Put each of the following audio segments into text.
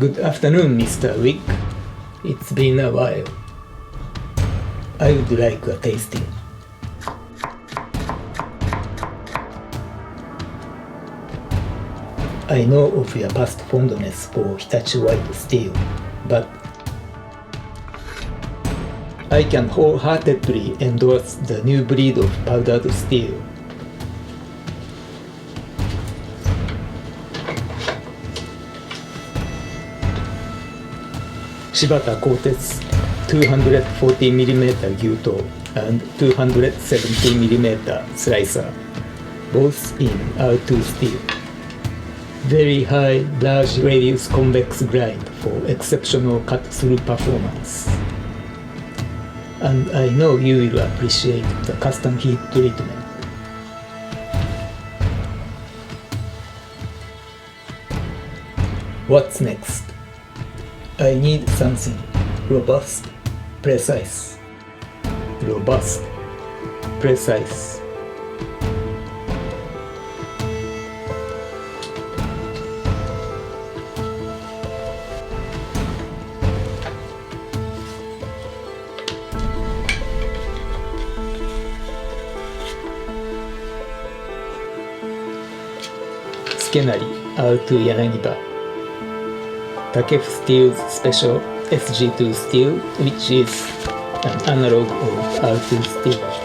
Good afternoon, Mr. Wick. It's been a while. I would like a tasting. I know of your past fondness for Hitachi White steel, but I can wholeheartedly endorse the new breed of powdered steel. Shibata Cortez 240mm 牛刀 and 270mm slicer, both in R2 steel. Very high, large radius convex grind for exceptional cut-through performance. And I know you will appreciate the custom heat treatment. What's next? I need something robust, precise. Robust, precise. Sukenari R2 Yanagiba. Takefu Steel's special SG2 steel, which is an analog of R2 steel.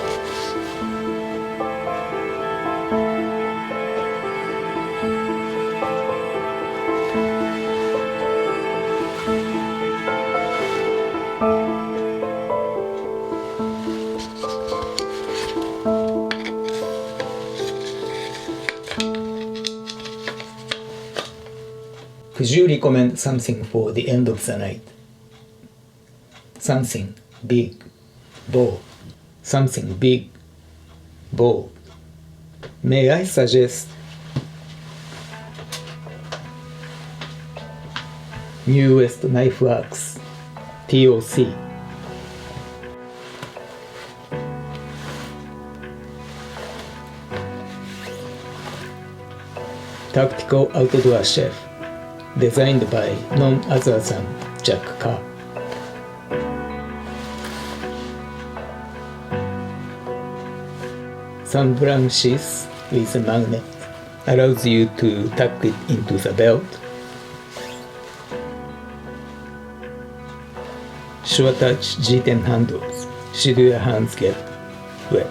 Could you recommend something for the end of the night? Something big, bold. Something big, bold. May I suggest New West Knife Works, TOC. Tactical outdoor chef. Designed by none other than Jack Carr. Sun branches with a magnet allows you to tuck it into the belt. Sure touch G10 handles should your hands get wet.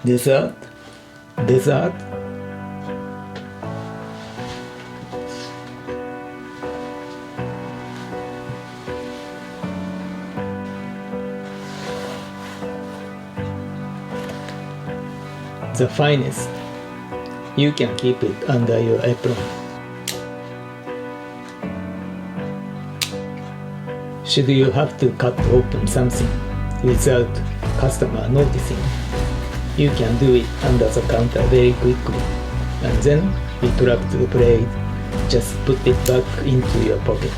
Dessert. The finest. You can keep it under your apron. Should you have to cut open something without customer noticing, you can do it under the counter very quickly, and then retract the blade, just put it back into your pocket.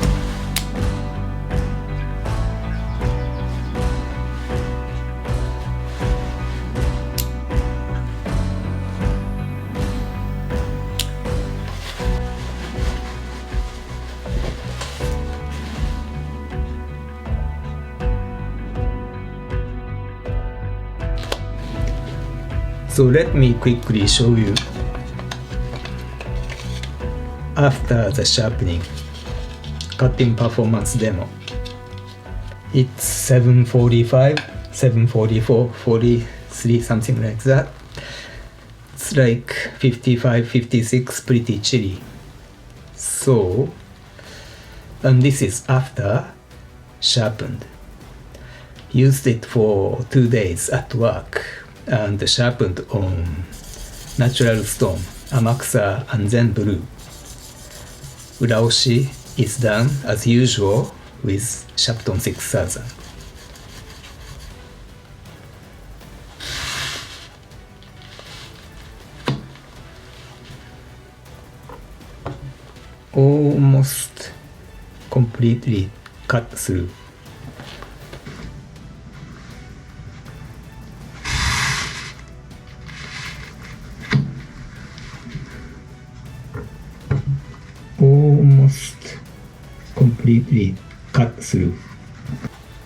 So let me quickly show you after the sharpening cutting performance demo. It's 745, 744, 43, something like that. It's like 55, 56, pretty chilly. So, and this is after sharpened. Used it for 2 days at work and sharpened on natural stone, Amakusa and then blue. Uraoshi is done as usual with Shapton 6000. Almost completely cut through. completely cut through.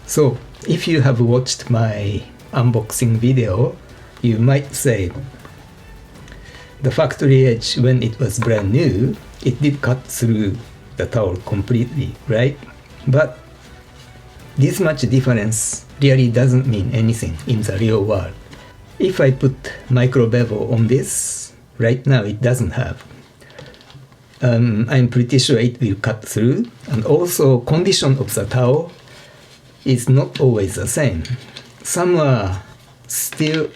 So, if you have watched my unboxing video, you might say, the factory edge, when it was brand new, it did cut through the towel completely, right? But this much difference really doesn't mean anything in the real world. If I put micro bevel on this, right now it doesn't have. I'm pretty sure it will cut through, and also condition of the towel is not always the same. Some are still,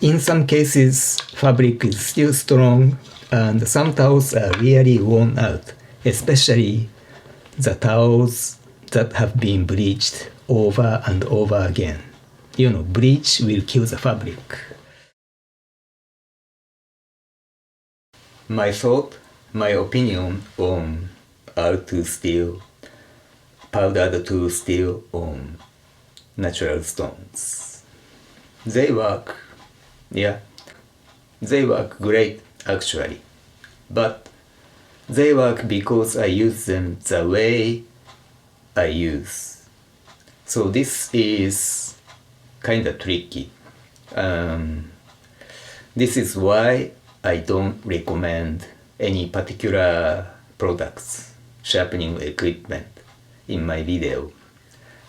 in some cases fabric is still strong, and some towels are really worn out, especially the towels that have been bleached over and over again. You know, bleach will kill the fabric. My thought, my opinion on R2 steel, powdered 2 steel on natural stones. They work, yeah, they work great actually, but they work because I use them the way I use. So this is kinda tricky. This is why I don't recommend any particular products, sharpening equipment in my video.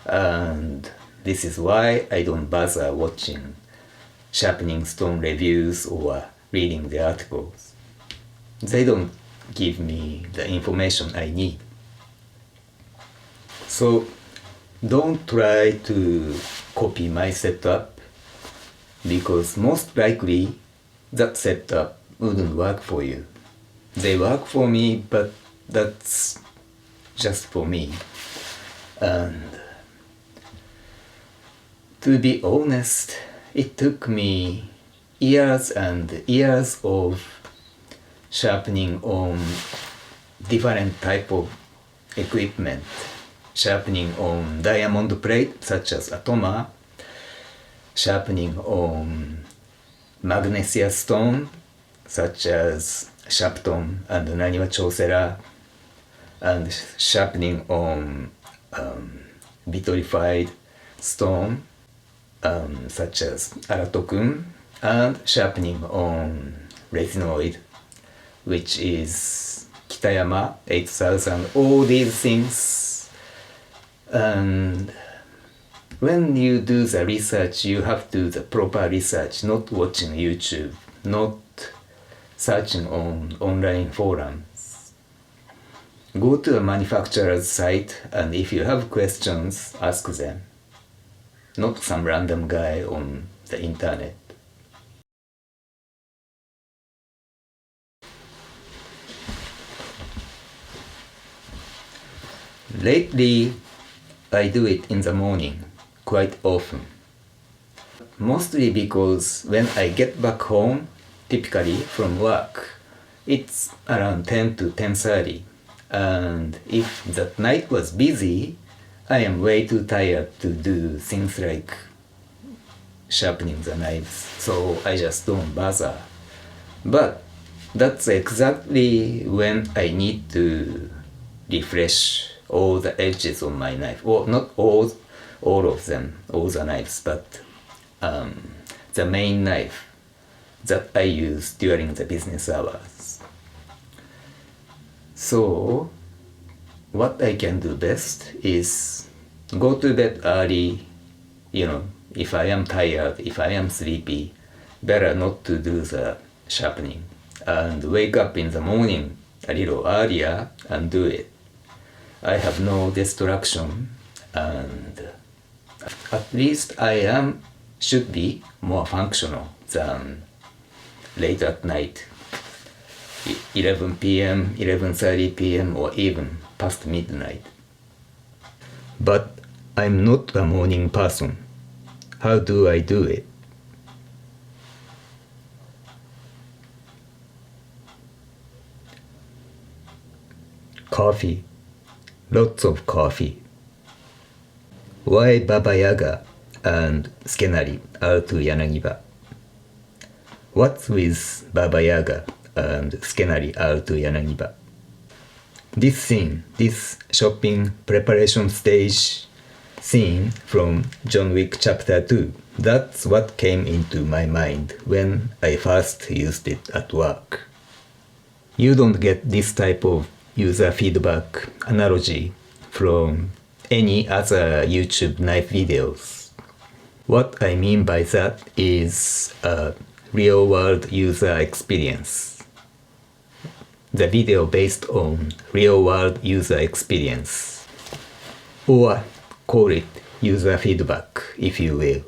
And this is why I don't bother watching sharpening stone reviews or reading the articles. They don't give me the information I need. So don't try to copy my setup, because most likely that setup wouldn't work for you. They work for me, but that's just for me. And to be honest, it took me years and years of sharpening on different type of equipment. Sharpening on diamond plate such as Atoma, sharpening on magnesia stone such as Sharpton and Naniwa Chosera, and sharpening on vitrified stone such as Aratokun, and sharpening on resinoid, which is Kitayama 8000, all these things. And when you do the research, you have to do the proper research, not watching YouTube, not searching on online forums. Go to a manufacturer's site, and if you have questions, ask them, not some random guy on the internet. Lately, I do it in the morning quite often. Mostly because when I get back home, typically from work, it's around 10 to 10:30. And if that night was busy, I am way too tired to do things like sharpening the knives, so I just don't bother. But that's exactly when I need to refresh all the edges on my knife. Well, not all of them, all the knives, but the main knife that I use during the business hours. So what I can do best is go to bed early. You know, if I am tired, if I am sleepy, better not to do the sharpening, and wake up in the morning a little earlier and do it. I have no distraction, and at least I should be more functional than late at night, 11 p.m., 11:30 p.m., or even past midnight. But I'm not a morning person. How do I do it? Coffee. Lots of coffee. Why Baba Yaga and Sukenari R2 Yanagiba? What's with Baba Yaga and Sukenari R2 Yanagiba? This scene, this shopping preparation stage scene from John Wick Chapter 2, that's what came into my mind when I first used it at work. You don't get this type of user feedback analogy from any other YouTube knife videos. What I mean by that is a real-world user experience. The video based on real-world user experience. Or call it user feedback, if you will.